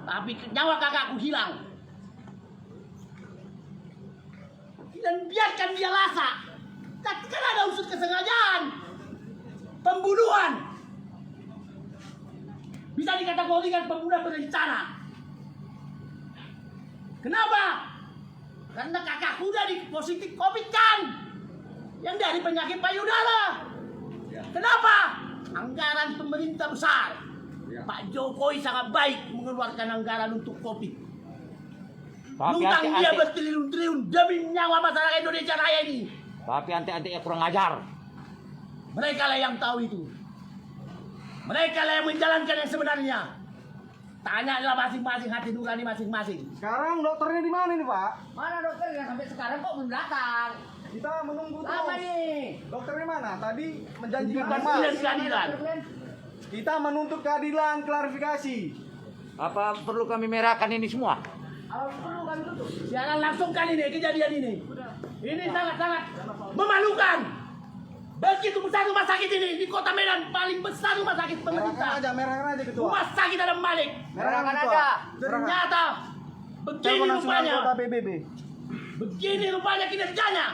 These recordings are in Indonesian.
Tapi nyawa kakakku hilang. Dan biarkan dia lasa. Kan ada unsur kesengajaan. Pembunuhan. Bisa dikategorikan pembunuhan berencana. Kenapa? Karena kakakku udah di positif COVID kan. Yang dari penyakit payudara. Kenapa? Anggaran pemerintah besar. Pak Jokowi sangat baik mengeluarkan anggaran untuk COVID. Utang dia bertriliun-triliun demi nyawa masyarakat Indonesia Raya ini. Tapi antek-anteknya kurang ajar. Mereka lah yang tahu itu. Mereka lah yang menjalankan yang sebenarnya. Tanyalah masing-masing hati nurani masing-masing. Sekarang dokternya di mana nih, Pak? Mana dokternya sampai sekarang kok belum datang? Kita menunggu terus. Apa nih? Dokternya mana? Tadi menjanjikan Bukan emas. keadilan. Kita menuntut keadilan, klarifikasi. Apa perlu kami merahkan ini semua? Kalau perlu kami tutup. Jangan langsung kan ini kejadian ini. Ini sangat-sangat memalukan. Begitu besar rumah sakit ini di Kota Medan, paling besar rumah sakit pemerintah. Merahkan aja ketua. Rumah sakit Adam Malik. Merahkan aja. Ternyata begini rupanya. Kota PBB. Begini rupanya kinerjanya.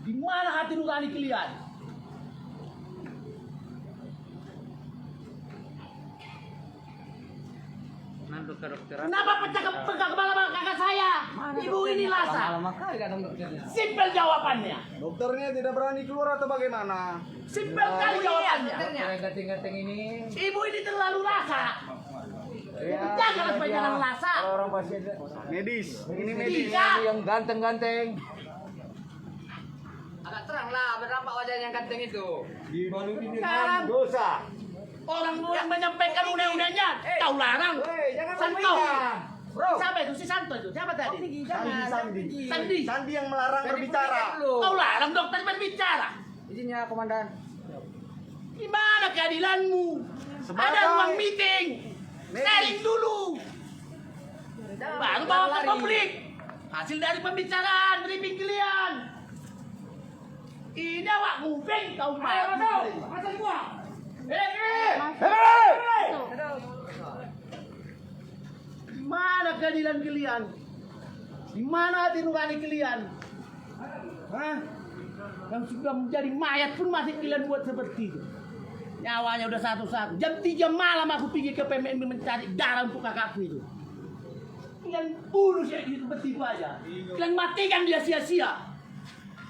Di mana hati nurani kalian? Kenapa pecah kepala kakak saya? Ibu ini lasa. Simpel jawabannya. Dokternya tidak berani keluar atau bagaimana? Simpel kali jawabannya. Gating-gating ini. Ibu ini terlalu lasa. Jangan supaya jangan lasa. Orang pasien Medis. Ini medis. Tidak. yang ganteng-ganteng. Agak terang lah, berapa wajahnya yang ganteng itu? Dibaluti Sekarang Dosa. orang yang menyampaikan undang-undangnya kau larang. jangan Santo. berbicara. Bro. Siapa itu? Si Santo itu? Siapa tadi? Sandi. Sandi yang melarang berbicara. Kau larang dokter berbicara. Izinnya komandan. Gimana keadilanmu? Ada ruang meeting. Sharing dulu. Baru bawa ke publik. Hasil dari pembicaraan, briefing kalian. Ini awak nguping kau marah. Masa semua. Di mana keadilan kalian? Di mana hati nurani kalian? Hah? Yang sudah menjadi mayat pun masih kalian buat seperti itu. Nyawanya udah satu-satu. Jam 3 malam aku pergi ke PMI mencari darah untuk kakakku itu. Kalian bunuh saya gitu seperti itu aja. Kalian matikan dia sia-sia.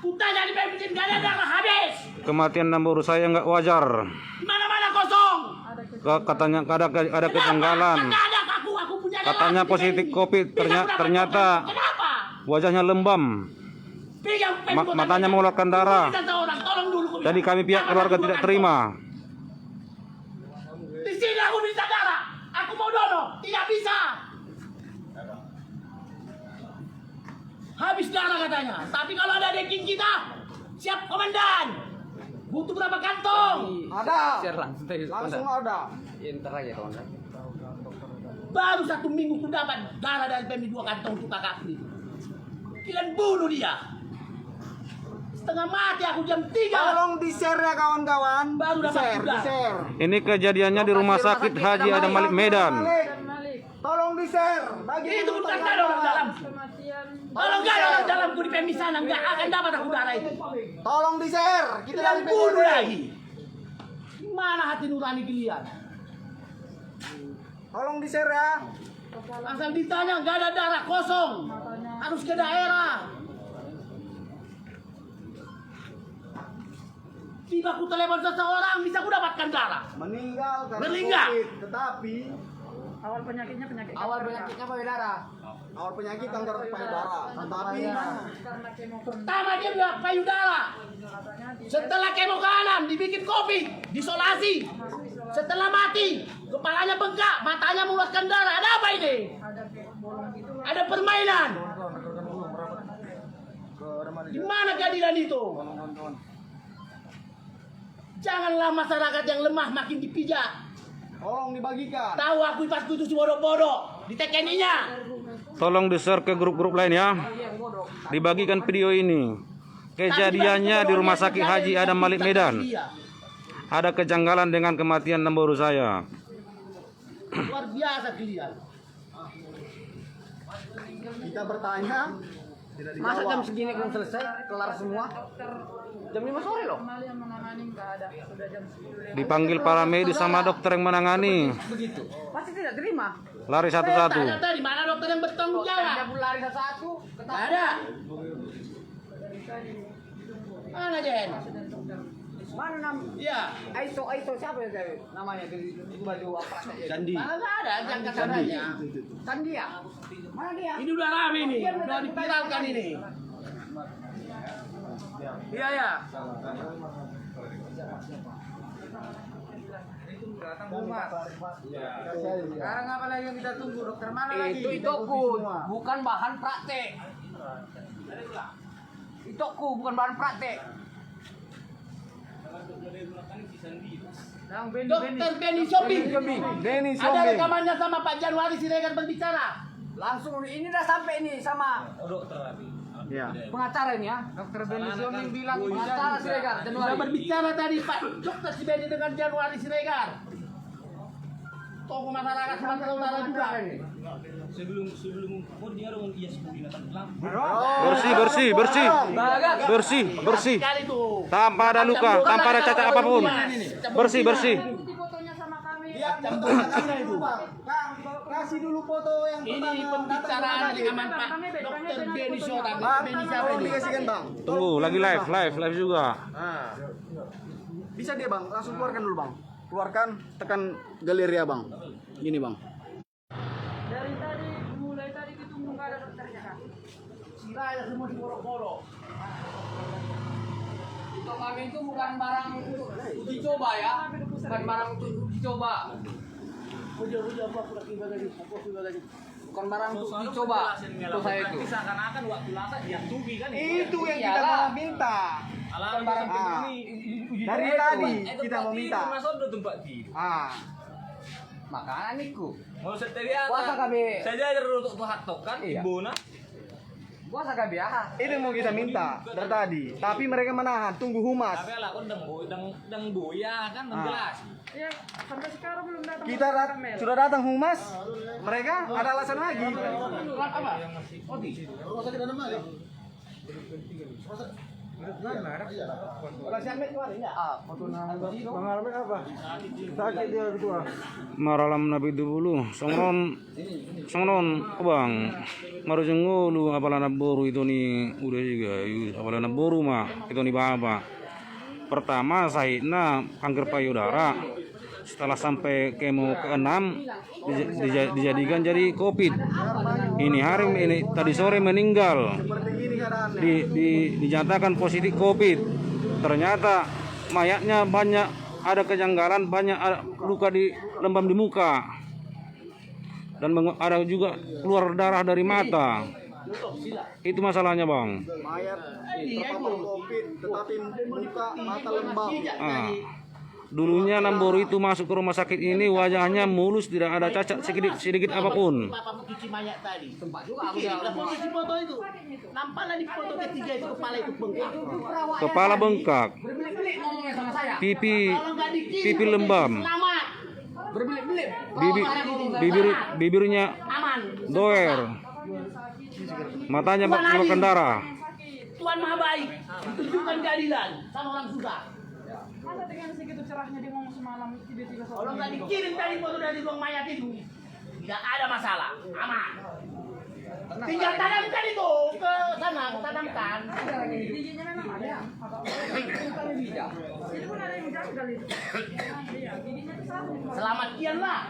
Kutanya di PMI gak ada darah habis. Kematian Namboru saya nggak wajar. Mana-mana kosong. Katanya ada kejanggalan. Nggak ada aku punya darah. Katanya positif COVID. Ternyata Kenapa? wajahnya lembam. Pegang pen kota Matanya Medan. mengeluarkan darah. Tolong dulu. Jadi kami pihak keluarga tidak terima. Di sini aku bisa darah. Aku mau donor. Tidak bisa. Habis darah katanya. Tapi kalau ada daging kita, siap komandan. Butuh berapa kantong? Ada. Langsung Langsung ada. Ntar aja komandan. Baru 1 minggu ku dapat darah dari PMI 2 kantong untuk kakakku itu. Kalian bunuh dia. Setengah mati aku jam 3. Tolong di-share ya kawan-kawan. Baru dapat Di-share, sudah. di-share. Ini kejadiannya di Rumah Sakit Haji Adam Malik Medan. Tolong di-share. Bagi Itu bukan ada orang dalam. Kalau nggak ada orang dalamku di PMI sana, nggak akan dapat aku darah itu. Tolong di-share. Kita dari Kalian bunuh PBB. lagi. Mana hati nurani kalian? Tolong di-share ya. Asal ditanya nggak ada darah kosong. Harus ke daerah. Tiba ku telepon seseorang bisa ku dapatkan darah. Meninggal karena Meninggal. COVID. Tetapi Awal penyakitnya payudara. awal penyakit kanker payudara. Tetapi Pertama dia bilang payudara. Setelah kemo kanan dibikin kopi, disolasi. Setelah mati, kepalanya bengkak, matanya mengeluarkan darah. Ada apa ini? Ada permainan. Di mana keadilan itu? Janganlah masyarakat yang lemah makin dipijak. tolong dibagikan. Tahu aku pasku itu si bodoh-bodoh. Ditekeninya. Tolong di-share ke grup-grup lain ya. Dibagikan video ini. Kejadiannya di Rumah Sakit Haji Adam Malik Medan. Ada kejanggalan dengan kematian Namboru saya. Luar biasa kalian. Kita bertanya, tidak Masa dijawab. jam segini belum selesai, kelar semua? Jam 5 sore loh. Dipanggil para medis sama dokter yang menangani. Begitu. Pasti tidak terima. Lari Tanya satu-satu. tadi mana dokter yang bertanggung jawab? Dia pun lari satu. Nggak ada. Mana Jen? Mana Iya. Aiso siapa ya Dewi? Namanya di baju apa saja? Candi. Mana nggak ada yang katanya. Sandi ya? Mana dia? Ini udah rame nih, udah dipiralkan ini. Iya ya. Sekarang apa lagi yang kita tunggu dokter mana lagi? Itu bukan bahan praktek. Itu bukan bahan praktek. Dokter Benny Sombing. Denny Ada rekamannya sama Pak Januari Siregar berbicara. Langsung ini udah sampai nih sama Ya. pengacara ini ya. Dokter Benny Sioming bilang pengacara Siregar Sudah Januari. berbicara tadi Pak Dokter si Benny dengan Januari Siregar. Tokoh masyarakat Sumatera Utara juga. Bersih. Sekali tuh. Tanpa ada luka, tanpa ada cacat apapun. Bersih. Fotonya sama kami. Yang bertanya itu, Bang. Kasih dulu foto yang Ini pembicaraan dengan Pak Dokter Benny Sodan. Bang, Benny siapa tolong ini? dikasihkan, Bang. Tunggu, lagi live juga. Nah. Bisa dia, Bang. Langsung keluarkan dulu, Bang. Keluarkan, tekan galeri ya, Bang. Gini, Bang. Dari tadi mulai tadi kita tunggu nggak ada dokternya kan. Siraya semua diborok-borok. Untuk kami itu bukan barang uji coba ya, bukan barang untuk uji coba, bukan barang untuk uji coba. Itu saya itu. Seakan-akan waktu lata dia tugi kan Itu yang kita Iyalah. mau minta. Alam barang dari tadi kita mau minta. Ah, Makanya niku. Mau seteria. Puasa kami. Saja untuk tuh kan Iya. ibu na. Puasa kami ya. itu yang mau kita minta dari tadi. Tapi mereka menahan, tunggu humas. Tapi lah kon deng boya kan jelas. Ya, sampai sekarang belum datang. Kita sudah datang humas, mereka ada alasan lagi. Apa? Maralam nabi dulu. Songron, bang. Marujung ngulu apalana boru itu nih udah juga. Apalana boru mah itu nih bapa. Pertama sahidna kanker payudara. Setelah sampai kemo ke-6 dijadikan jadi COVID. Ini hari ini tadi sore meninggal. Seperti ini keadaannya. Dinyatakan positif COVID. Ternyata mayatnya banyak ada kejanggalan, banyak ada luka di lembam di muka. Dan ada juga keluar darah dari mata. Itu masalahnya, Bang. Mayat terpapar COVID, tetapi muka mata lembab. Dulunya Namboru itu masuk ke rumah sakit ini wajahnya mulus, tidak ada cacat sedikit apapun. Bapak mencuci mayat tadi. Tempat juga aku Pikir, lah foto itu. Nampaklah di foto ketiga itu kepala itu bengkak. Kepala bengkak, berbelit-belit ngomongnya sama saya. pipi Kalau nggak dikirim, lembam, selamat. Berbelit-belit. bibirnya Aman. doer, matanya mengeluarkan darah. Tuhan Maha Baik. Tunjukkan keadilan sama orang susah. Masa dengan segitu cerahnya dia ngomong semalam tiba-tiba Kalau nggak dikirim tadi foto dari ruang mayat itu, tidak ada masalah, aman. Tinggal tanamkan itu ke sana, tanamkan. giginya memang ada. Itu pun ada yang jaga itu. Iya, giginya itu satu. Selamat kian lah.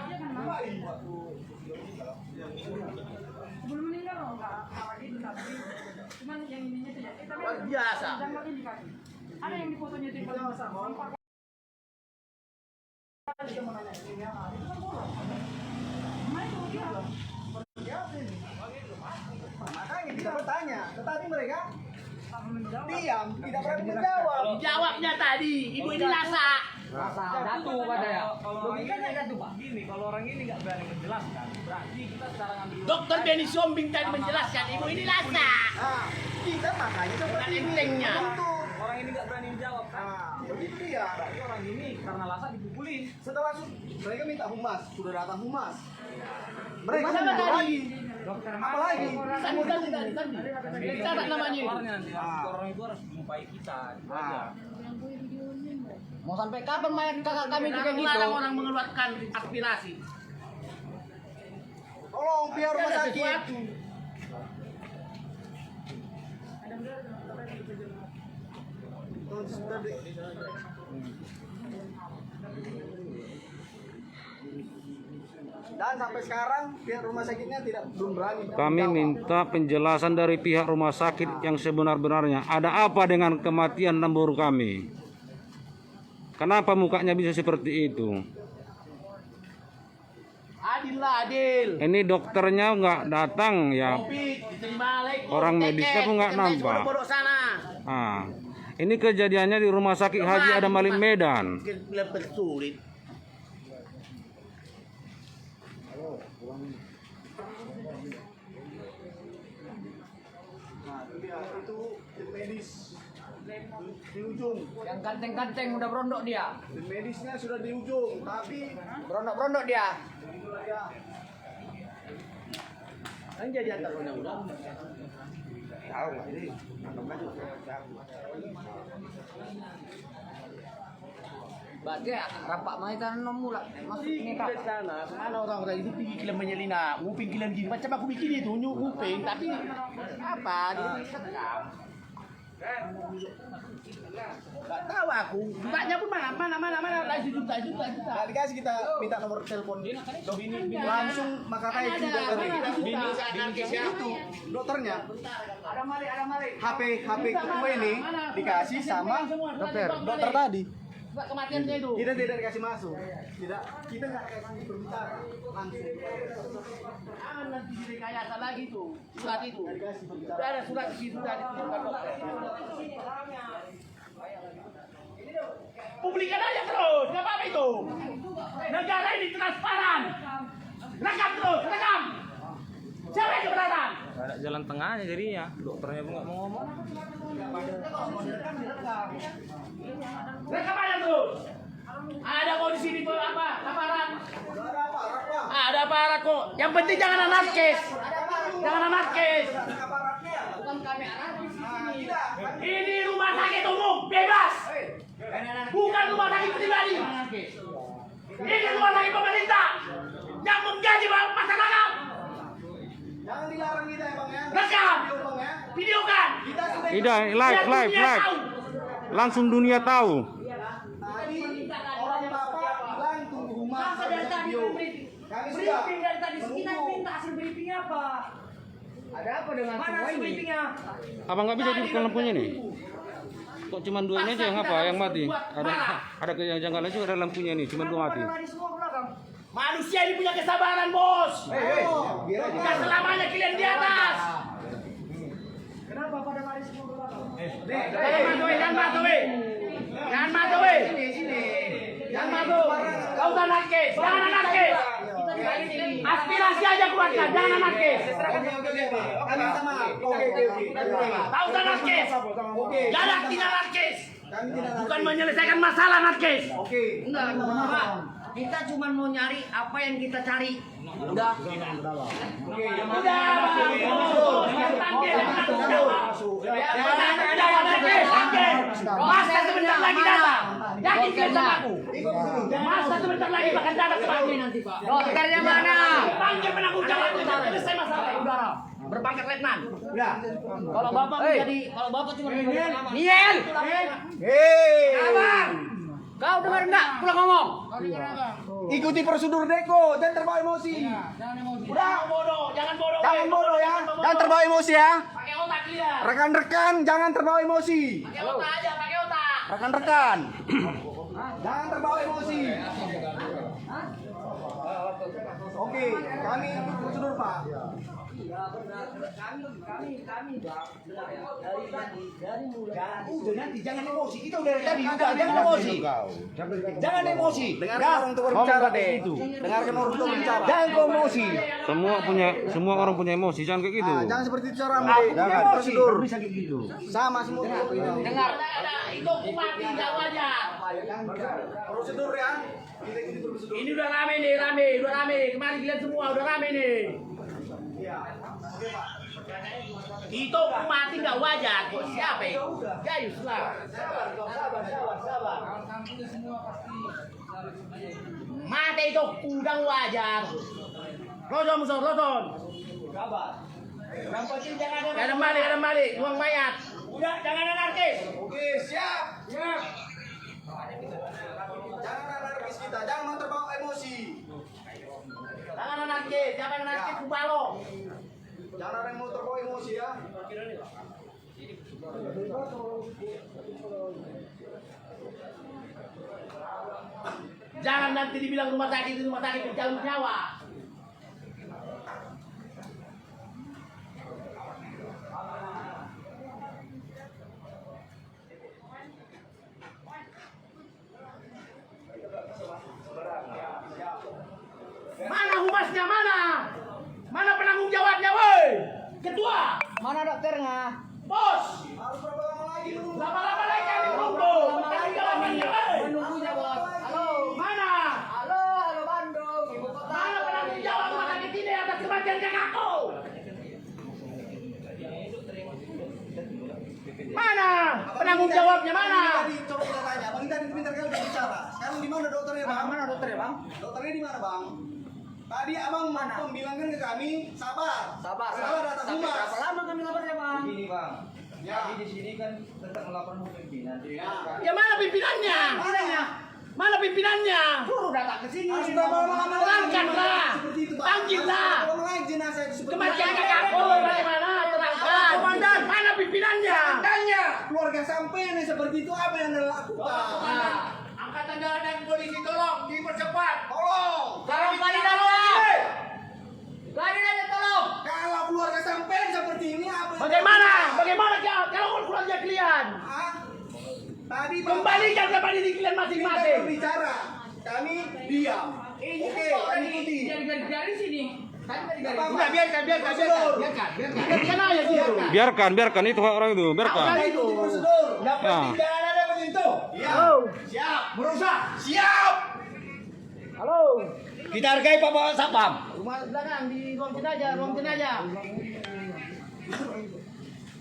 Sebelum meninggal loh enggak gitu tapi cuman yang ininya tuh ya. Tapi Luar biasa. jangkau ini kaki. Ada yang di fotonya itu yang paling besar. Makanya kita bertanya, tetapi mereka diam, tidak berani menjawab. Jawabnya tadi, ibu ini lasa. Rasa jatuh pada ya. Logikanya jatuh Pak. Gini, kalau orang ini nggak berani menjelaskan, berarti kita sekarang ambil. Dokter Benny Sombing tadi menjelaskan, ibu ini lasa. Nah, kita makanya Bukan seperti ini. entengnya. Untuk Orang ini nggak berani menjawab kan? nah, Iya. Berarti orang ini karena lasa dipukulin. Setelah mereka minta humas, sudah datang humas. Mereka Humas apa minta tadi? lagi. Apa lagi? Tadi. Catat namanya. Keluarnya nanti orang itu harus menjumpai kita. Itu aja. Mau sampai kapan mayat kakak kami itu kayak gitu? Melarang orang mengeluarkan aspirasi. Tolong pihak rumah Ada sakit. sesuatu. Dan sampai sekarang pihak rumah sakitnya belum berani. Kami minta penjelasan dari pihak rumah sakit yang sebenar-benarnya. Ada apa dengan kematian Namboru kami? Kenapa mukanya bisa seperti itu? Adil lah, adil. Ini dokternya nggak datang ya. Covid, diterima lagi. Orang medisnya pun nggak nampak. Bodoh sana. Ah, ini kejadiannya di Rumah Sakit Haji Adam Malik Medan. Lebih sulit. Nah, itu tim medis di ujung. Yang ganteng-ganteng udah berondok dia. Tim medisnya sudah di ujung, tapi Berondok-berondok dia. Kan jadi antar undang-undang. Berarti rapak maitan nomula masuk ini Di kak. sana, mana orang-orang itu tinggi kilam menyelinap, nguping kilam gini. Macam aku bikin itu, nguping, tapi apa? Disekap. Gak tahu aku. Mbaknya pun mana? Lagi juta. nggak dikasih, kita minta nomor telepon langsung makatai itu dokternya. Itu dokternya. HP ketua ini dikasih sama dokter tadi. Mbak kematiannya itu. Kita tidak dikasih masuk. Kita nggak kasih berbicara langsung. Jangan nanti direkayasa lagi tuh surat itu. Sudah ada surat di situ sudah ditunjukkan dokter. Publikan aja terus, nggak apa-apa itu. Negara ini transparan. Rekam terus, rekam. Siapa yang keberatan? Nggak ada jalan tengahnya jadinya. Dokternya pun nggak mau ngomong. Rekam aja terus. Ada kok di sini apa? Aparat. Ada aparat kok. Yang penting jangan anarkis. Jangan anarkis. Bukan kami anarkis di sini. Ini rumah sakit umum, bebas. Bukan rumah sakit pribadi. Ini rumah sakit pemerintah yang menggaji masyarakat. Jangan dilarang kita ya bang ya. Rekam, Video, Bang, ya. videokan. Kita sudah Tidak, Biar dunia tahu. langsung dunia tahu. tadi orang bapak bilang tunggu humas sampai video. Kami sudah menunggu. hasil briefingnya apa? Ada apa dengan Mana semua hasil ini? briefingnya? Apa nggak bisa hidupkan lampunya nih? Kok cuma dua ini aja yang apa? Yang mati? Ada kejanggalan juga ada lampunya nih, cuma dua mati. Lari semua ke belakang. Manusia ini punya kesabaran, bos. Bukan selamanya kalian di atas. Kenapa pada lari semua ke belakang? Jangan masuk, weh. Jangan masuk, weh. Jangan masuk. Kau usah anarkis, jangan anarkis. Aspirasi aja keluarkan, jangan anarkis. Kami minta maaf. Oke. Kau usah anarkis. Jangan tidak anarkis. Kami tidak Bukan menyelesaikan masalah anarkis. Oke. Enggak, Pak. Kita cuma mau nyari apa yang kita cari. Udah. Masa sebentar lagi datang. Yakin kalian sama aku? Masa sebentar lagi bakal datang sama aku. Dokternya mana? Panggil penanggung jawab kita selesai masalah udara. Berpangkat letnan. Kalau bapak cuma Niel. Abang. Kau dengar enggak? Pulang ngomong. Ikuti prosedur Deko, jangan terbawa emosi. Udah bodoh, jangan bodoh. Jangan bodoh ya. Jangan terbawa emosi ya. Pakai otak kalian. Rekan-rekan jangan terbawa emosi. Pakai otak aja, pakai otak. Rekan-rekan. Jangan terbawa emosi. Oke, kami ikut prosedur Pak. Iya benar. Kami bang. Benar ya. Dari mulai. Udah nanti jangan emosi. Kita udah dari tadi udah jangan emosi. Jangan emosi. Dengarkan orang tua berbicara deh. Dengarkan orang tua berbicara. Jangan kau emosi. Semua orang punya emosi, jangan kayak gitu. Jangan seperti itu cara jangan prosedur. Bisa gitu. Sama semua. Dengar. Itu kumati nggak wajar. Prosedur ya. Kita ini prosedur. Ini udah rame nih, udah rame. Kemarin kalian semua udah rame nih. Itu kumati nggak wajar. Kok siapa itu? Gayus lah. Sabar. Mati itu kudang wajar. Roson. Sabar. Yang penting jangan Ada balik, uang mayat. Udah, jangan anarkis. Oke, siap. Jangan anarkis kita, jangan terbawa emosi. Jangan anarkis, siapa yang anarkis kubalo. Jangan ada yang mau terbawa emosi ya. Jangan nanti dibilang rumah sakit berjalan nyawa. Mana humasnya mana? Mana penanggung jawabnya, woi? Ketua, Mana dokternya? bos. Harus berapa lama lagi menunggu? Lama-lama lagi kami tunggu. Penanggung jawabnya, woi. Menunggunya bos. Halo. Mana? Halo Bandung, ibu kota. Mana penanggung jawab rumah sakit ini atas kematian kakakku? Mana? Penanggung jawabnya mana? Tadi coba kita tanya, Bang tadi sebentar kali udah bicara. Sekarang di mana dokternya, Bang? Mana dokternya bang? Dokternya di mana, Bang? Tadi abang membilangkan ke kami, sabar. Sabar. Datang Sampai humas. berapa lama kami ngabarnya bang? Ini bang, Ya. jadi di sini kan tetap melakukan pimpinan. Ya mana pimpinannya? Mana pimpinannya? Suruh datang ke sini. Harus berapa lama lagi? Terangkanlah. Seperti itu, Bang. Panggillah. Berapa lama lagi jenazah itu seperti Kematian itu? kakakku bagaimana? Terangkan. Komandan. Mana pimpinannya? Tanya keluarga sampean yang seperti itu apa yang anda lakukan? Angkatan Darat dan polisi tolong dipercepat. Tolong. Tolong kalian tolong. Kalian aja tolong. Kalau keluarga sampean seperti ini apa? yang- Bagaimana? Bagaimana kalau keluarga kalian? Hah? Tadi Bang, Kembalikan kepada diri kalian kita masing-masing. berbicara, kami diam. Oke, kami ikuti. Dari sini. Tadi tadi dari. Udah biarkan. Biarkan aja dia. Biarkan itu hak orang itu, biarkan. Kita ikuti prosedur. Yang penting jangan ada menyentuh. Iya. Siap. Merusak. Siap. Halo. Kita hargai Pak Satpam. Rumah belakang di ruang jenazah.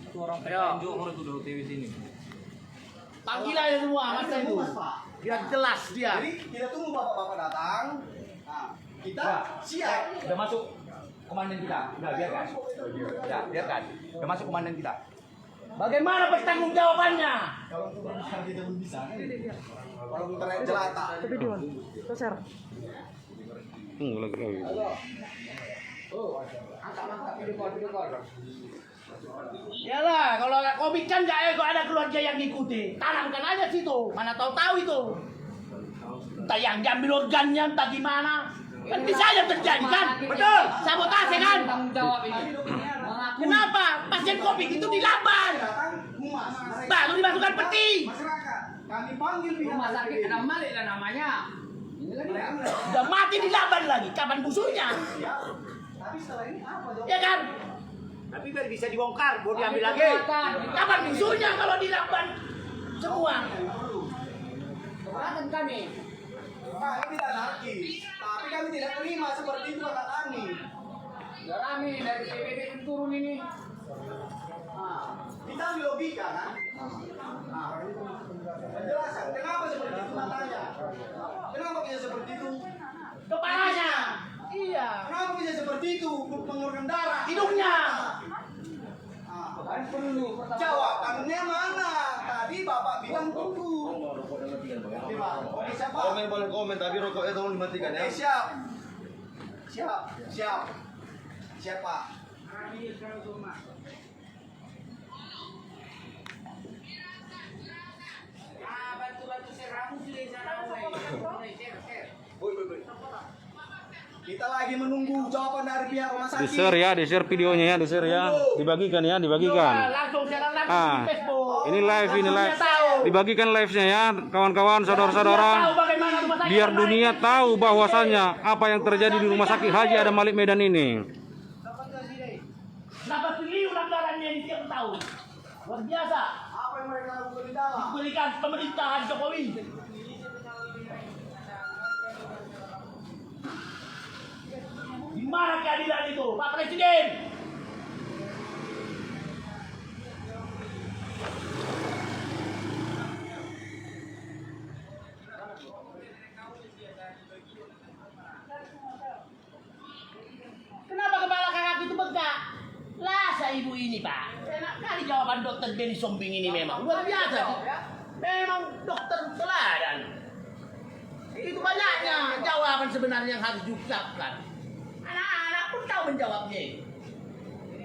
Itu orang penunjuk orang itu dari TV sini. Panggil aja semua masa itu. Mas, Pak. Biar jelas dia. Jadi kita tunggu bapak-bapak datang. Nah, kita siap. Udah masuk komandan kita. Udah biarkan. Udah biarkan. Udah masuk komandan kita. Bagaimana pertanggungjawabannya? Kalau untuk berusaha kita belum bisa. Kalau bentar yang jelata. Tunggu lagi. Angkat video call. Yalah, kalau komik kan nggak ada keluarga yang ngikuti. Tanamkan aja situ. Mana tahu itu. Entah yang diambil organnya, entah gimana. Kan bisa aja terjadi kan? Betul. Sabotase kan? Tanggung jawab ini. Kenapa? Pasien komik itu dilaban. Datang humas. Mereka Baru dimasukkan peti. masyarakat. Kami panggil pihak Rumah sakit ada Malik lah namanya. Ini lagi ya. Udah mati dilaban lagi. Kapan busuknya? Siap. Tapi setelah ini apa dong? Ya kan? Tapi biar bisa dibongkar, baru diambil lagi. Kapan busuknya kalau dilaban semua? Keberatan kami. Kami tidak anarkis. Tapi kami tidak terima seperti itu kata kami. Ya rame dari BPD turun ini. Kita ambil logika kan? Penjelasan. Kenapa seperti itu matanya? Kenapa bisa seperti itu? Kepalanya. Iya. Kenapa bisa seperti itu? Mengeluarkan darah. Hidungnya. Kan perlu Jawabannya mana? Tadi Bapak bilang tunggu. Oke, Pak. Oke, siap, Pak. Boleh komen tapi rokoknya tolong dimatikan Oke, siap. Siap, Pak. Bantu share rambut di sana. Kita lagi menunggu jawaban dari pihak rumah sakit. Di-share ya, di-share videonya ya, di-share ya. Dibagikan ya, dibagikan. Langsung share langsung di Facebook. Ini live, ini Langsung live. dia tahu. Dibagikan live-nya ya, kawan-kawan, Dia saudara-saudara. tahu bagaimana rumah sakit Biar Adam dunia Malik. tahu bahwasannya apa yang terjadi di rumah sakit Haji Adam Malik Medan ini. Dapat triliun anggarannya di tiap tahun. Luar biasa. Apa yang mereka lakukan di dalam? Diberikan pemerintahan Jokowi. Di mana keadilan itu, Pak Presiden? Kenapa kepala kakakku itu bengkak? Lasa ibu ini, Pak. Enak kali jawaban dokter Benny Sombing ini memang. Luar biasa. Memang dokter teladan. Itu banyaknya jawaban sebenarnya yang harus diucapkan. Anak-anak pun tahu menjawabnya.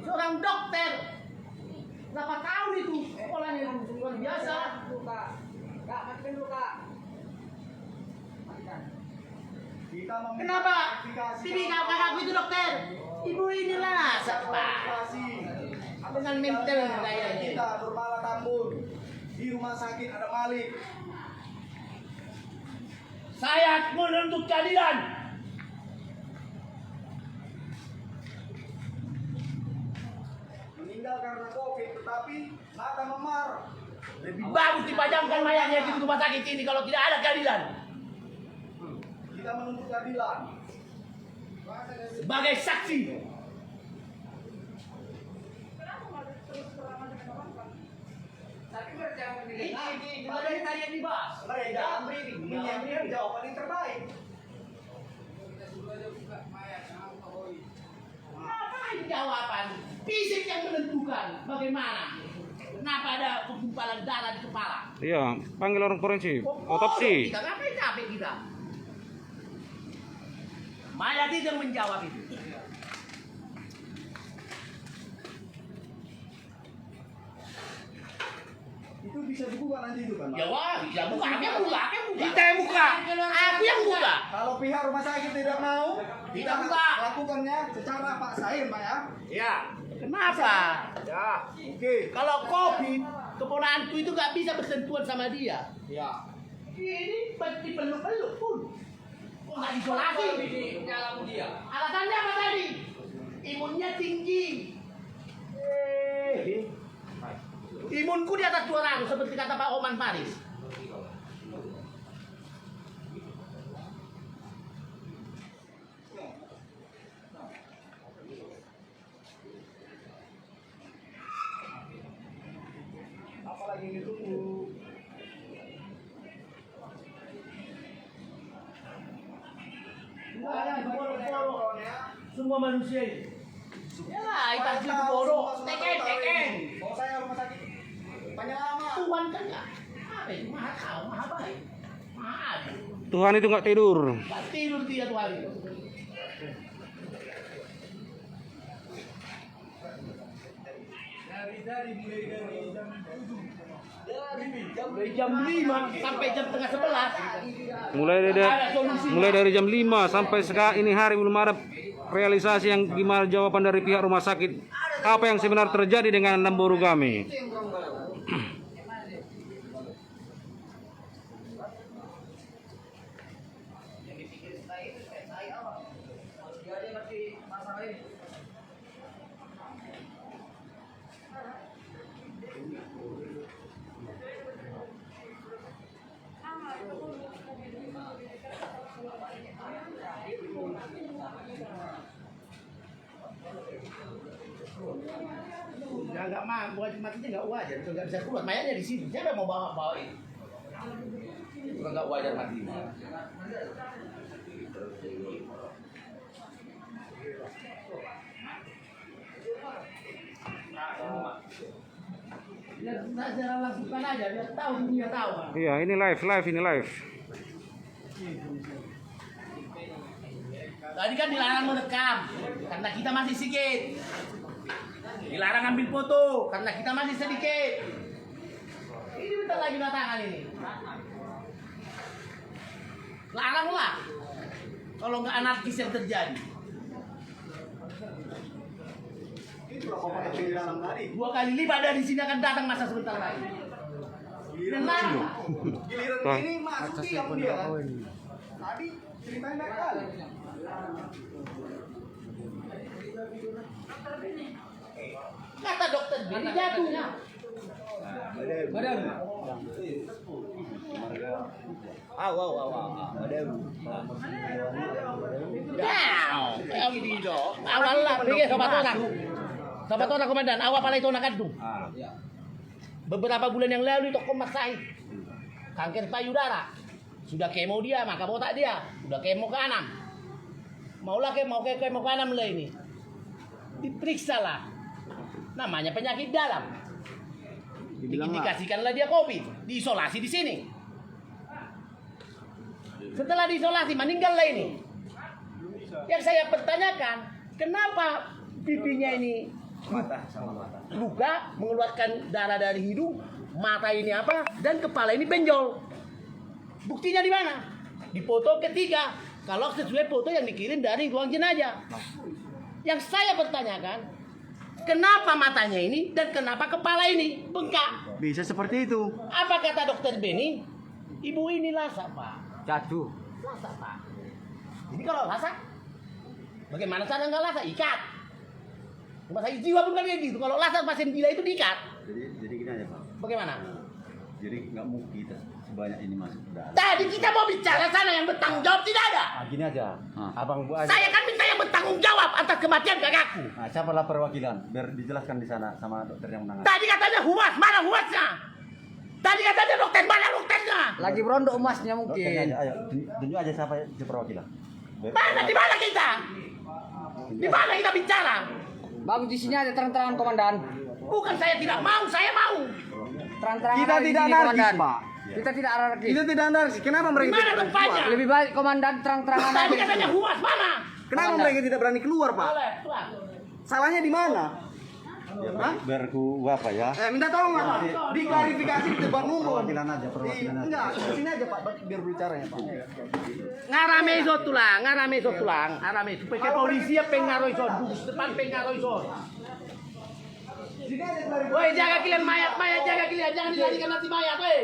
Seorang dokter 8 tahun itu sekolahnya itu luar biasa. Kak, matikan dulu kak. Kita meminta Kenapa? klarifikasi. Tipikal kakakku itu dokter. Ibu inilah nasab, Pak. Dengan mental kayaknya. Kita Nurmala Tambun di rumah sakit Adam Malik. Saya menuntut keadilan. Meninggal karena COVID, tetapi mata memar. Lebih bagus dipajangkan mayatnya di rumah sakit ini kalau tidak ada keadilan. Kita menuntut keadilan. Sebagai saksi. Tapi berjangan Ini dari tadi yang dibahas. Mereka menyiapkan jawaban yang terbaik. Ngapain jawaban? Fisik yang menentukan bagaimana. Kenapa ada kegumpalan darah di kepala? Iya, panggil orang forensik, otopsi. Kita ngapain capek kita? Mayat itu yang menjawab itu. Itu bisa dibuka nanti itu kan? Pak? Ya wah, bisa buka. Aku yang buka. Kita yang buka. Aku yang buka. Kalau pihak rumah sakit tidak mau, kita buka. lakukannya secara paksain, Pak ya. Ya. Kenapa? Ya, oke. Kalau COVID, keponakanku itu nggak bisa bersentuhan sama dia. Ya. Ini dipeluk-peluk pun. Kok nggak isolasi? di dalam dia. Alasannya apa tadi? Imunnya tinggi. Imunku di atas 200 seperti kata Pak Oman Paris. Apalagi yang ditunggu. Semua manusia ini. Ya lah, itas itu bodoh. Teken. Kalau saya rumah sakit penyelamat. Tuhan kan ya. Apa itu? Maha tahu, maha baik. Maha adil. Tuhan itu nggak tidur. Gak tidur dia Tuhan itu. Dari jam 5 sampai jam tengah 11. Mulai dari jam 5 sampai sekarang ini hari belum ada realisasi yang gimana jawaban dari pihak rumah sakit. Apa yang sebenarnya terjadi dengan 6 buruh kami? Ya nggak mampu, matinya nggak wajar, itu nggak bisa keluar. Mayatnya di sini, siapa yang mau bawa ini? Itu nggak wajar matinya. Lihat saja langsungkan aja, biar tahu dunia tahu. Iya, ini live ini live. Tadi kan dilarang merekam karena kita masih sedikit. Dilarang ambil foto karena kita masih sedikit. Ini bentar lagi belakangan ini. Laranglah. Kalau nggak anarkis yang terjadi. Dua kali lipat dari sini akan datang masa sebentar lagi. Tenang. Giliran ini masuk diam dia kan. Tadi ceritanya kali. Kata dokter Beni jatuhnya. Badan. Awal lah, pergi sobat orang komandan, awal pala itu nak kandung. Beberapa bulan yang lalu itu komas Said, kanker payudara, sudah kemo dia, maka botak dia, sudah kemo ke 6, mau ke kemo ke 6 lah ini, diperiksa lah, namanya penyakit dalam, diindikasikanlah dia COVID, diisolasi di sini. Setelah diisolasi meninggallah ini. Yang saya pertanyakan, kenapa pipinya ini luka, mengeluarkan darah dari hidung, mata ini apa, dan kepala ini benjol. Buktinya di mana? Di foto ketiga. Kalau sesuai foto yang dikirim dari ruang jenazah. Yang saya pertanyakan, kenapa matanya ini dan kenapa kepala ini bengkak? Bisa seperti itu. Apa kata dokter Beni? Ibu ini lasa, Pak. Jatuh. Lasa, Pak. Jadi kalau lasa, bagaimana cara nggak lasa? Ikat. Rumah sakit jiwa pun kan kayak gitu. Kalau lasa pasien gila itu diikat. Jadi gini aja Pak. Bagaimana? Jadi nggak mungkin kita sebanyak ini masuk ke dalam. Tadi kita mau bicara sana yang bertanggung jawab tidak ada. Gini aja. Abang Bu aja. Saya kan minta yang bertanggung jawab atas kematian kakakku. Nah, siapa lah perwakilan? Biar dijelaskan di sana sama dokter yang menangani. Tadi katanya humas, mana humasnya? Tadi katanya dokter, mana dokternya? Lagi berondo emasnya Dokternya mungkin. aja, ayo tunjuk aja siapa perwakilan. Mana? Di mana kita? Di mana kita bicara? Bagus di sini aja terang-terangan komandan. Bukan saya tidak mau, saya mau. Terang-terangan Kita aja di tidak sini, anarkis, komandan. Pak. Kita tidak anarkis. Kita tidak anarkis. Kenapa Di mereka mana tidak tempatnya? Lebih baik komandan terang-terangan Tadi aja. katanya humas, mana? Kenapa mereka tidak berani keluar, Pak? Boleh, keluar. Salahnya di mana? Biar ku apa ya? Minta tolong Pak. Diklarifikasi di depan umum. Perwakilan aja, perwakilan aja. Enggak, sini aja Pak, biar berbicara ya Pak. Ngarame iso tulang, ngarame itu pakai polisi ya pengaruh iso, depan pengaruh iso. Sini aja klarifikasi. Woi, jaga kalian mayat, jaga kalian, jangan dilarikan nanti mayat, woi.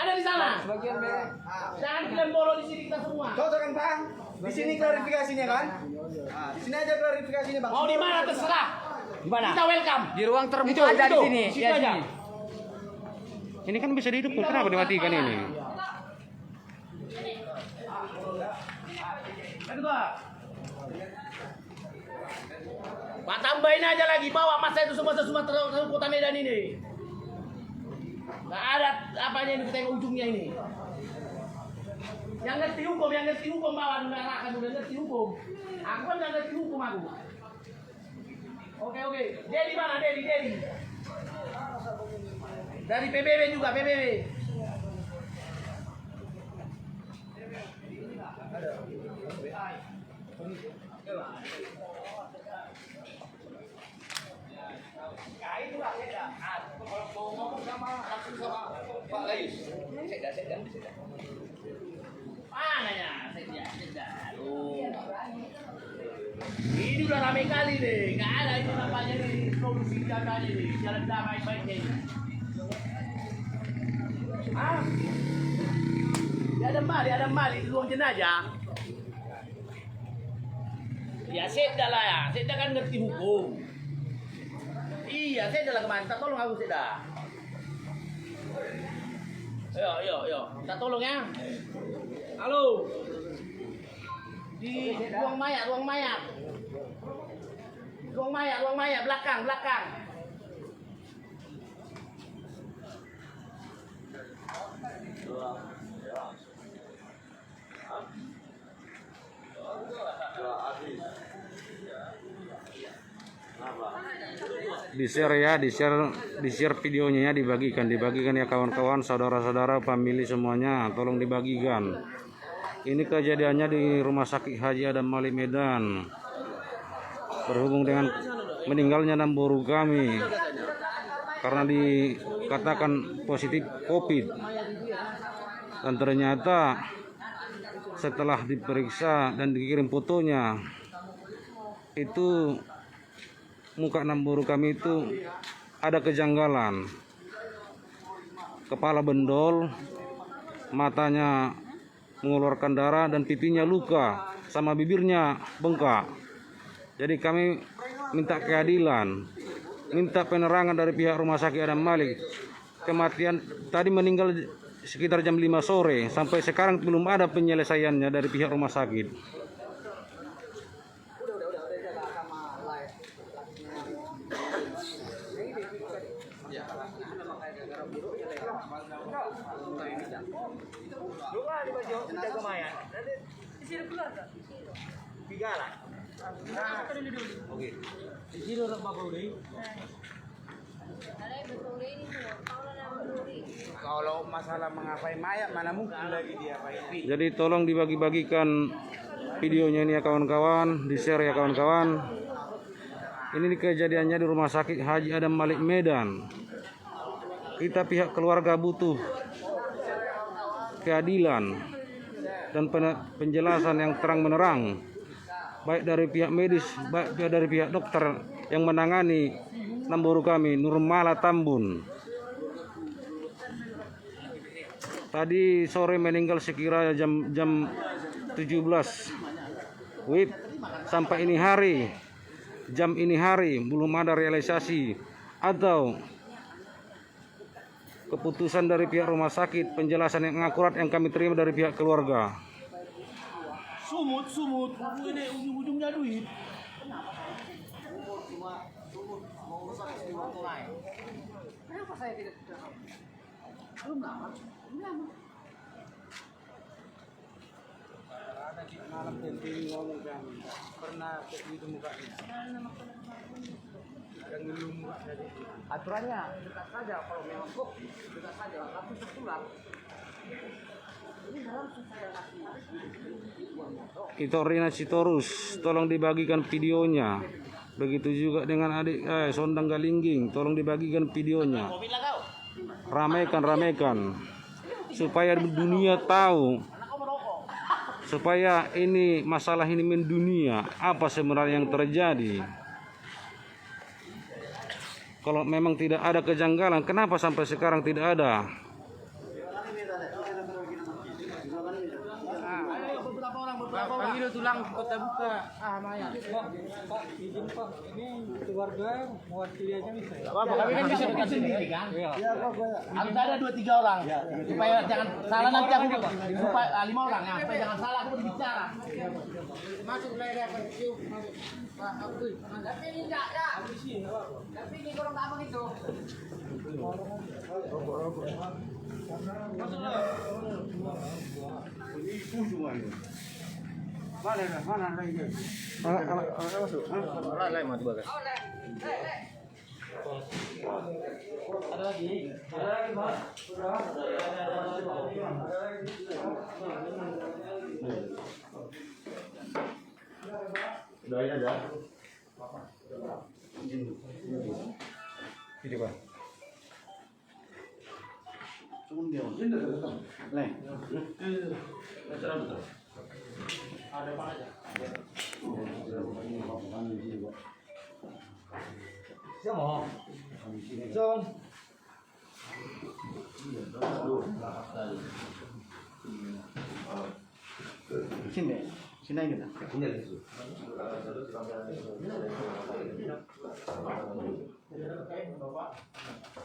Ada di sana. Bagian merah. Jangan kalian bolong di sini kita semua. Cocok kan Pak? Di sini klarifikasinya kan? Nah, di sini aja klarifikasinya Bang. Mau di mana terserah. Di mana? Kita welcome. Di ruang terbuka aja di sini. Situ Ya, aja. sini. Ini kan bisa dihidupkan, kenapa dimatikan ini? Pak tambahin aja lagi, bawa masa itu semua kota Medan ini. Nggak ada apanya ini, kita ujungnya ini. Yang ngerti hukum bawa dulu arahkan udah ngerti hukum. Aku kan nggak ngerti hukum aku. Oke. Dedi mana? Dedi. Dari PBB juga, PBB. Mananya? Seda. Ini udah rame kali nih, nggak ada itu namanya nih produksi jalan ini, jalan damai baiknya ini. Ah, ada mali di ruang jenazah. Ya Seda lah ya, Seda kan ngerti hukum. Iya, Seda lah kemarin, tak tolong aku Seda. Yo, tak tolong ya. Halo. Di ruang mayat. Ruang mayat, belakang. Di share videonya ya, dibagikan ya kawan-kawan, saudara-saudara, family semuanya, tolong dibagikan. Ini kejadiannya di Rumah Sakit Haji Adam Malik Medan. Berhubung dengan meninggalnya 6 buruh kami karena dikatakan positif COVID, dan ternyata setelah diperiksa dan dikirim fotonya, itu muka 6 buruh kami itu ada kejanggalan. Kepala bendol, matanya mengeluarkan darah dan pipinya luka sama bibirnya bengkak. Jadi kami minta keadilan, minta penerangan dari pihak Rumah Sakit Adam Malik. Kematian tadi meninggal sekitar jam 5 sore, sampai sekarang belum ada penyelesaiannya dari pihak rumah sakit. Kalau masalah mengapai mayat mana mungkin lagi dia apain. Jadi tolong dibagi-bagikan videonya ini ya kawan-kawan, di-share ya kawan-kawan. Ini kejadiannya di Rumah Sakit Haji Adam Malik Medan. Kita pihak keluarga butuh keadilan dan penjelasan yang terang menerang, baik dari pihak medis, baik dari pihak dokter yang menangani 6 buruh kami, Nurmala Tambun. Tadi sore meninggal sekira jam 17 WIB. Sampai ini hari, jam ini hari belum ada realisasi atau keputusan dari pihak rumah sakit, penjelasan yang akurat yang kami terima dari pihak keluarga. Sumut, ini ujung-ujungnya duit. Kenapa saya tidak tahu? Belum lama. Ada di malam penting ngomong kan, pernah begitu mukanya. Ada ngeluh muka tadi. Aturannya dekat saja, kalau memang kok dekat saja, tapi tertular. Ini harus saya kasih. Itu ordinasi terus, tolong dibagikan videonya. Begitu juga dengan adik Sondang Galingging, tolong dibagikan videonya. Ramaikan supaya dunia tahu, supaya ini masalah ini mendunia apa sebenarnya yang terjadi. Kalau memang tidak ada kejanggalan, kenapa sampai sekarang tidak ada? Panggil tulang kota buka. Mayat. Pak, izin Pak. Ini keluarga mewakili aja bisa. Kami kan bisa dekat sendiri kan? Iya. Harus ada 2-3 orang. Supaya jangan salah nanti aku supaya 5 orang ya, supaya jangan salah aku berbicara. Masuk leher apa cium. Pak, aku. Tapi ini enggak ya. Tapi ini kalau enggak begitu. Mana lagi? Masuk. Lain mati bagas. Ada lagi, Bang. Doain aja. Ini Pak. Cuma dia. Lain. Ada apa aja? Siapa? Sini, sini kita. Bapak,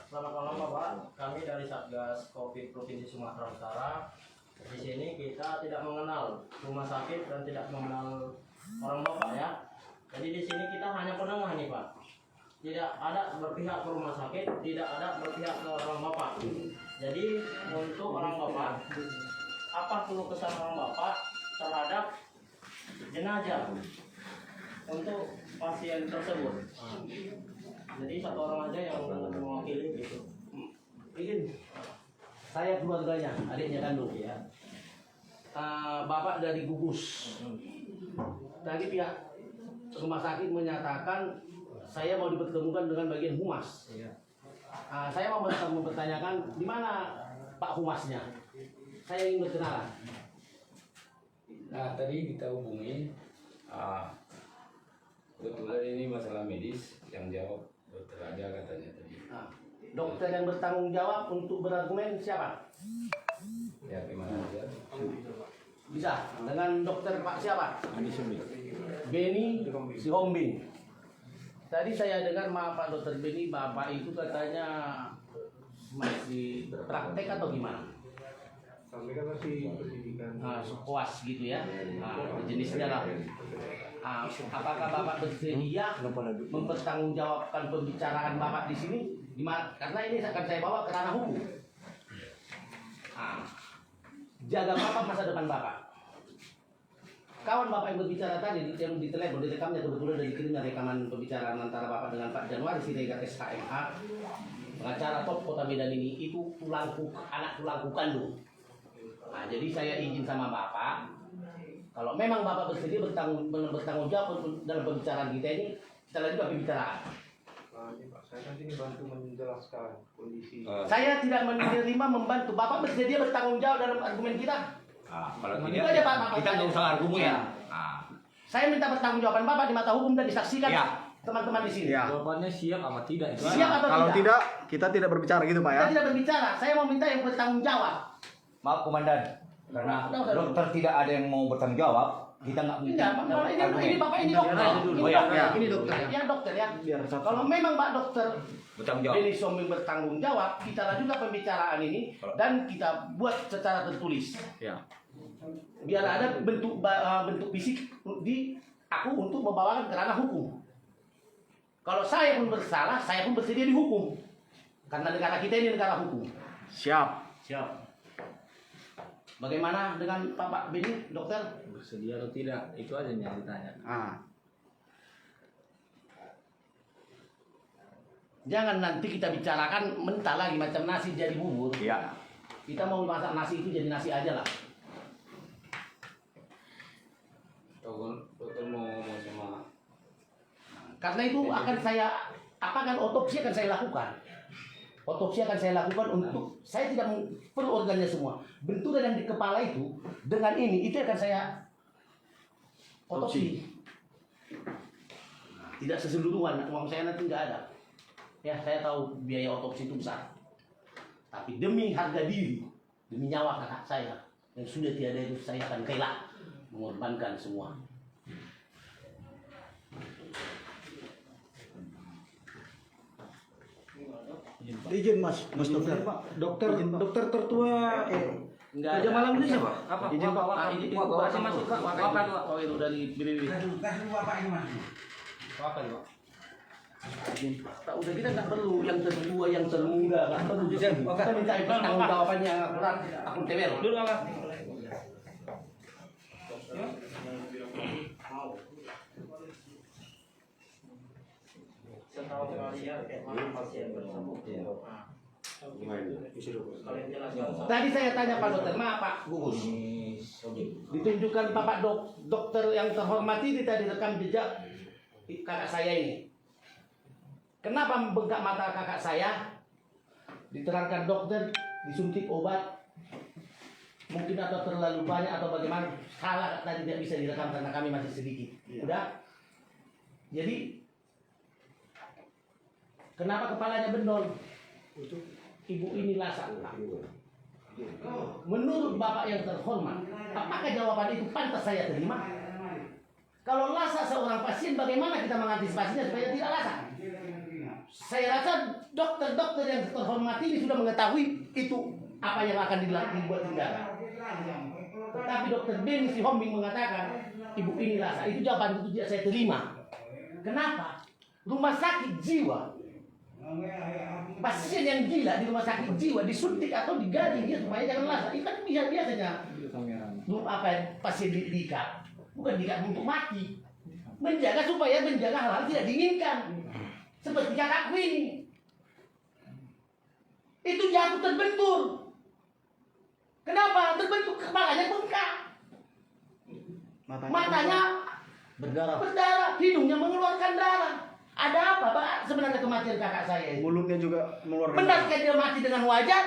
selamat malam Bapak. Kami dari Satgas Covid Provinsi Sumatera Utara. Di sini kita tidak mengenal rumah sakit dan tidak mengenal orang Bapak ya. Jadi di sini kita hanya penengah nih Pak. Tidak ada berpihak ke rumah sakit, tidak ada berpihak ke orang Bapak. Jadi untuk orang Bapak, apa keluh kesah orang Bapak terhadap jenazah untuk pasien tersebut? Jadi satu orang aja yang mewakili gitu. Izin, saya keluarganya, adiknya kandung ya. Bapak dari gugus. Tadi pihak rumah sakit menyatakan saya mau dipertemukan dengan bagian humas. Saya mau mempertanyakan di mana Pak Humasnya. Saya ingin berkenalan. Nah, tadi kita hubungi, kebetulan ini masalah medis, yang jawab dokter aja katanya tadi. Nah, dokter yang bertanggung jawab untuk berargumen siapa? Ya gimana aja? Bisa dengan dokter Pak siapa? Beni Sihombing. Tadi saya dengar Pak Dokter Beni, Bapak itu katanya masih praktek atau gimana? Sampai kan masih pendidikan. Koas gitu ya, jenisnya lah. Apakah Bapak bersedia mempertanggungjawabkan pembicaraan Bapak di sini? Karena ini akan saya bawa ke ranah hukum. Jaga Bapak masa depan Bapak. Kawan Bapak yang berbicara tadi yang di telepon, direkamnya kebetulan dari kirimnya rekaman pembicaraan antara Bapak dengan Pak Januari Siregar SKMH, pengacara top Kota Medan ini, itu anak tulangku kandung. Nah, jadi saya izin sama Bapak, kalau memang Bapak bersedia bertanggung jawab dalam pembicaraan kita ini, kita lanjutkan pembicaraan. Ini Pak, saya kan ini bantu menjelaskan kondisi. Saya tidak menerima membantu. Bapak bersedia bertanggung jawab dalam argumen kita? Kalau Itu tidak, aja, Pak. kita nggak usah argumen. Ya. Saya minta pertanggungjawaban Bapak di mata hukum dan disaksikan Ya. teman-teman di sini. Ya. Jawabannya siap sama tidak itu. Siap atau Kalau tidak? tidak, kita tidak berbicara gitu Pak ya. Saya tidak berbicara. Saya mau minta yang bertanggung jawab. Maaf komandan, karena dokter tidak ada yang mau bertanggung jawab, kita nggak mungkin. Tidak, Pak. Ini Bapak ini dokter. Oh, ya. Ini dokter. Ya dokter ya. Kalau memang Pak Dokter Bertanggung jawab. Beni Sihombing bertanggung jawab, kita lanjutkan pembicaraan ini dan kita buat secara tertulis. Ya. Biar ada bentuk fisik di aku untuk membawakan ke ranah hukum. Kalau saya pun bersalah, saya pun bersedia dihukum. Karena negara kita ini negara hukum. Siap. Siap. Bagaimana dengan Pak Beni, dokter? Bersedia atau tidak? Itu aja yang ditanya. Jangan nanti kita bicarakan mentah lagi macam nasi jadi bubur. Iya. Kita mau masak nasi itu jadi nasi aja lah. Dokter mau ngomong sama. Karena itu akan saya otopsi akan saya lakukan. Otopsi akan saya lakukan untuk saya tidak perlu organnya semua. Benturan yang di kepala itu dengan ini itu akan saya otopsi. Tidak seseluruhan, uang saya nanti nggak ada. Ya, saya tahu biaya otopsi itu besar. Tapi demi harga diri, demi nyawa kakak saya yang sudah tiada itu, saya akan rela mengorbankan semua. Izin Mas Dokter. Dokter tertua Enggak Raja Malang ini siapa? Apa? Izin Pak. Ini masuk Pak. Oh, itu dari BBB. Tak udah kita nggak perlu yang tertua, yang termuda, nggak perlu. Kita minta pertanggung jawabannya yang akurat, akuntabel. Dulu apa? Setahu kalian pasien bersambut. Tadi saya tanya Pak Dokter, maaf Pak Gugus. Ditunjukkan Bapak dokter yang terhormat ini tadi rekam jejak kakak saya ini. Kenapa membengkak mata kakak saya? Diterangkan dokter, disuntik obat, mungkin atau terlalu banyak atau bagaimana. Salah tadi tidak bisa direkam karena kami masih sedikit. Udah. Jadi kenapa kepalanya bendol? Ibu ini lasak. Menurut Bapak yang terhormat, apakah jawaban itu pantas saya terima? Kalau lasak seorang pasien, bagaimana kita mengantisipasinya supaya tidak lasak? Saya rasa dokter-dokter yang terhormat ini sudah mengetahui itu apa yang akan dibuat tindakan. Tetapi Dokter Beni Sihombing mengatakan ibu ini lasak. Itu jawaban itu tidak saya terima. Kenapa? Rumah sakit jiwa, pasien yang gila di rumah sakit jiwa disuntik atau digaring dia supaya jangan lasak. Itu kan biasanya pasien diikat, bukan diikat untuk mati, menjaga supaya menjaga hal-hal tidak diinginkan. Seperti kakakku ini, itu jatuh terbentur. Kenapa? Terbentur kepalanya bengkak, matanya berdarah, hidungnya mengeluarkan darah. Ada apa Pak sebenarnya kematian kakak saya? Mulutnya juga mengeluarkan. Benarkah dia mati dengan wajar?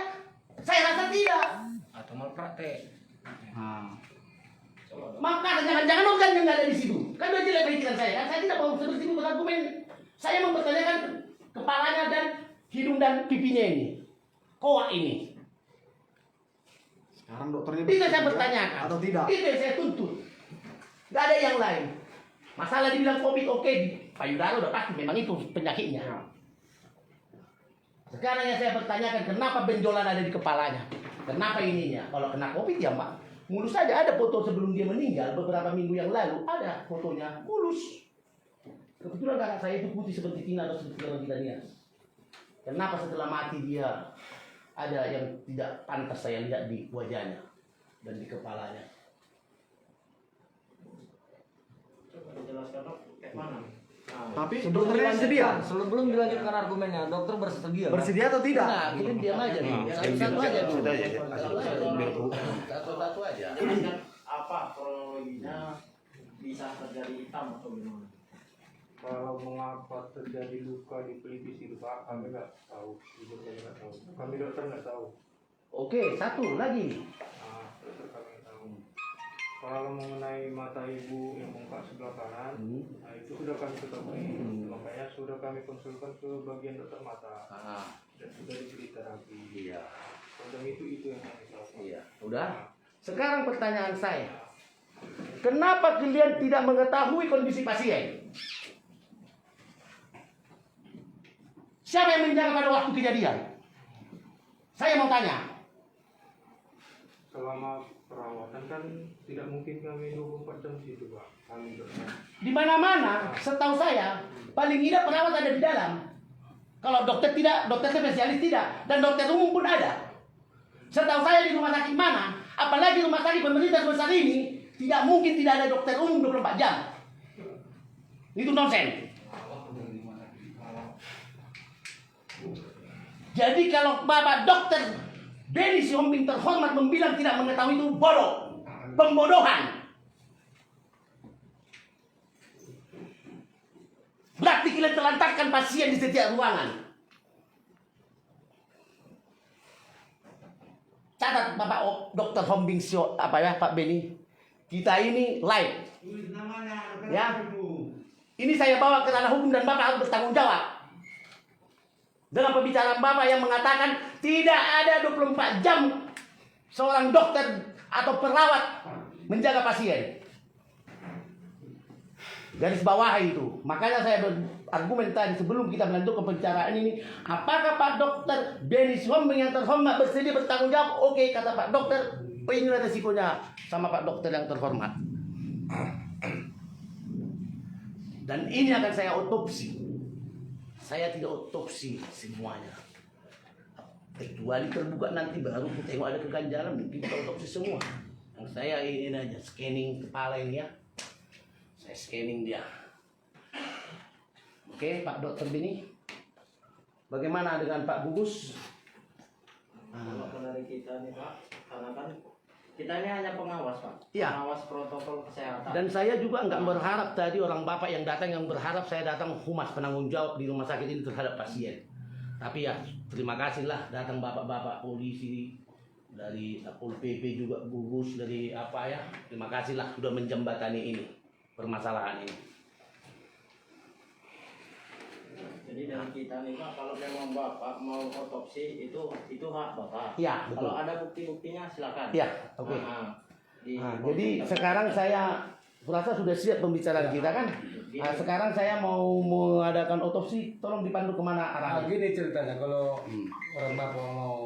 Saya rasa tidak. Atau malpraktek. Maka jangan-jangan organnya nggak ada di situ. Kan udah jelek pikiran saya. Kan saya tidak mau seperti ini berargumen. Saya mempertanyakan kepalanya dan hidung dan pipinya ini. Koak ini. Sekarang dokternya Itu saya bekerja bertanyakan. atau tidak? Itu yang saya tuntut. Gak ada yang lain. Masalah dibilang COVID oke, di payudara udah pasti memang itu penyakitnya. Sekarang yang saya pertanyakan, kenapa benjolan ada di kepalanya? Kenapa ininya? Kalau kena COVID ya Pak, mulus saja. Ada foto sebelum dia meninggal beberapa minggu yang lalu, ada fotonya mulus. Kebetulan kakak saya itu putih seperti Tina atau seperti orang kita lihat. Kenapa setelah mati dia ada yang tidak pantas saya lihat di wajahnya dan di kepalanya? Coba dijelaskan dok, kayak mana? Tapi Sebelum dokternya sedia. sebelum dilanjutkan argumennya, dokter bersedia. Bersedia atau tidak? Nah, kita diam aja nih. Satu-satu aja dulu. Satu-satu aja. Jelaskan apa kronologinya bisa terjadi hitam atau gimana? Kalau mengapa terjadi luka di pelipis itu Pak, kami nggak tahu. Ibu saya nggak tahu. Kami dokter nggak tahu. Oke, satu lagi. Nah, dokter kami nggak tahu. Kalau mengenai mata ibu yang bengkak sebelah kanan, nah itu sudah kami ketahui. Makanya sudah kami konsulkan ke bagian dokter mata dan sudah diberi terapi. Iya. Tentang itu yang kami tahu. Iya. Udah. Sekarang pertanyaan saya. Kenapa kalian tidak mengetahui kondisi pasien? Siapa yang menjaga pada waktu kejadian? Saya mau tanya. Selama perawatan kan tidak mungkin kami 24 jam di situ Pak. Kami dokter. Di mana-mana, setahu saya, paling tidak perawat ada di dalam. Kalau dokter tidak, dokter spesialis tidak, dan dokter umum pun ada. Setahu saya di rumah sakit mana, apalagi rumah sakit pemerintah sebesar ini, tidak mungkin tidak ada dokter umum 24 jam. Itu nonsen. Jadi kalau Bapak Dokter Benny Siombing terhormat membilang tidak mengetahui itu bodoh, pembodohan. Berarti kalian telantarkan pasien di setiap ruangan. Catat Bapak Dokter Hombing Sio, Pak Benny. Kita ini live. Ya. Ini saya bawa ke ranah hukum dan Bapak harus bertanggung jawab. Dalam pembicaraan Bapak yang mengatakan tidak ada 24 jam seorang dokter atau perawat menjaga pasien. Garis bawah itu. Makanya saya berargumen tadi sebelum kita melanjutkan pembicaraan ini, apakah Pak Dokter Benny Siombing yang terhormat bersedia bertanggung jawab? Oke, kata Pak Dokter, inilah resikonya sama Pak Dokter yang terhormat. Dan ini akan saya otopsi. Saya tidak otopsi semuanya. Kecuali terbuka nanti baru kita tengok ada keganjalan, mungkin kita otopsi semua. Yang saya ini aja scanning kepala ini ya. Saya scanning dia. Oke, Pak Dokter Benny. Bagaimana dengan Pak Gugus? Kalau dari kita nih Pak, karena kan kita ini hanya pengawas Pak, Iya. pengawas protokol kesehatan. Dan saya juga nggak berharap tadi orang Bapak yang datang yang berharap saya datang humas penanggung jawab di rumah sakit ini terhadap pasien. Tapi ya terima kasihlah datang Bapak-bapak polisi dari Satpol PP juga gugus dari apa ya. Terima kasihlah sudah menjembatani ini permasalahan ini. Jadi dari kita nih Pak, kalau memang Bapak mau otopsi itu hak Bapak. Iya, betul. Kalau ada bukti-buktinya silakan. Iya, oke. Jadi sekarang saya merasa sudah siap pembicaraan kita kan. Sekarang saya mau mengadakan otopsi, tolong dipandu kemana arahnya? Gini ceritanya, kalau orang Bapak mau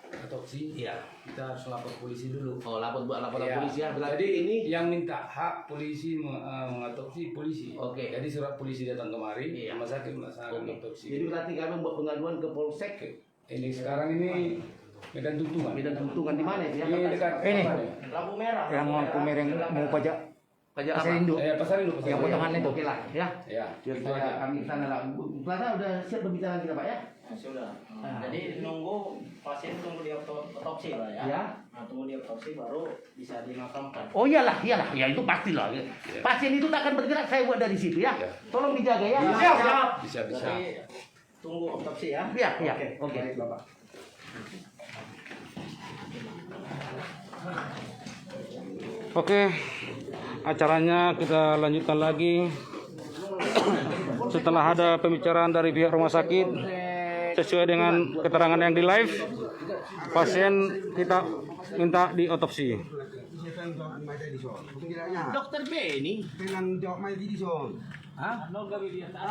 otopsi, Iya. kita harus lapor polisi dulu. Oh, laporan Iya. polisi ya. Berarti Jadi ini yang minta hak polisi mengatopsi polisi. Oke. Jadi surat polisi datang kemari, Iya. rumah sakit melaksanakan Oke. otopsi. Jadi berarti kami membuat pengaduan ke Polsek. Ini sekarang ini Medan Tuntungan. Medan Tuntungan di mana itu ya? Ini dekat Ini. apa ya? Lampu merah. Yang lampu merah mau pajak Pajak pasar apa? induk. Pasar Induk. Pasar Yang Induk. potongan itu. Oke lah ya. Ya. Biar Itu saya aja. kami sana lah. Plaza udah siap pembicaraan kita Pak ya? Nah, sudah. Jadi nunggu pasien tunggu di otopsi lah ya. Ya. Nah, tunggu di otopsi baru bisa dimakamkan. Oh iyalah, ya itu pastilah. Pasien itu tak akan bergerak, saya buat dari situ ya. Tolong dijaga ya. Siap. Bisa. Berarti tunggu otopsi ya. Iya. Oke. Bapak. Oke, acaranya kita lanjutkan lagi setelah ada pembicaraan dari pihak rumah sakit sesuai dengan keterangan yang di live. Pasien kita minta diotopsi. Dokter Benny. Dengan jawab mayat di son.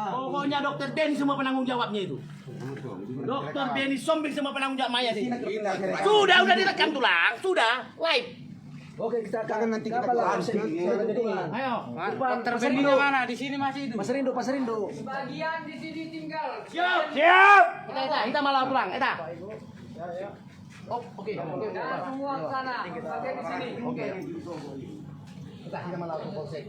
Pokoknya dokter Benny semua penanggung jawabnya itu. Dokter Benny Sombing semua penanggung jawab mayat itu. Sudah direkam tulang, sudah live. Oke, kita akan nanti kita langsung. Ayo, Dokter Benny mana? Di sini masih itu. Pasar Indo. Bagian di sini tinggal. siap. Kita malah pulang, eta. Oh, oke. Semua ke sana. Bagian di sini. Oke. Kita malah ke polsek.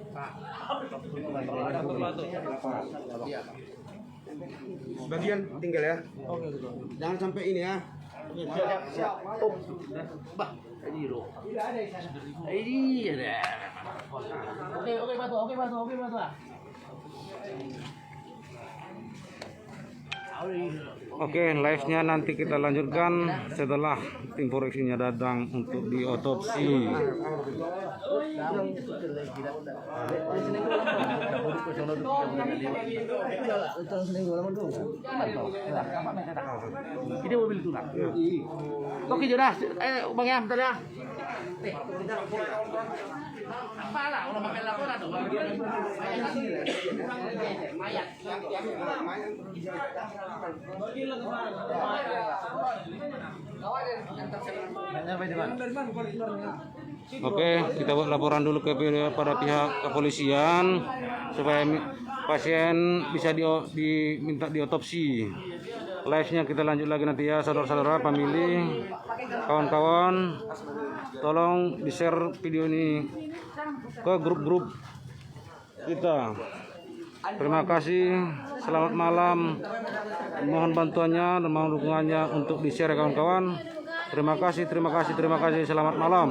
Bagian tinggal ya. Jangan sampai ini ya. Siap. Oh, bah, ini loh. Ini ada. Oke, batu. Oke, live-nya nanti kita lanjutkan setelah tim forensiknya datang untuk diotopsi. Ini mobil tulang. Oke, sudah. Bang ya, bentar ya. Apalah, udah makan laporan dong. Mayat. Oke, kita buat laporan dulu pada pihak kepolisian supaya pasien bisa diminta diotopsi. Live-nya kita lanjut lagi nanti ya, saudara-saudara, pemilih, kawan-kawan, tolong di-share video ini ke grup-grup kita. Terima kasih, selamat malam, mohon bantuannya dan mohon dukungannya untuk di-share kawan-kawan. Terima kasih, selamat malam.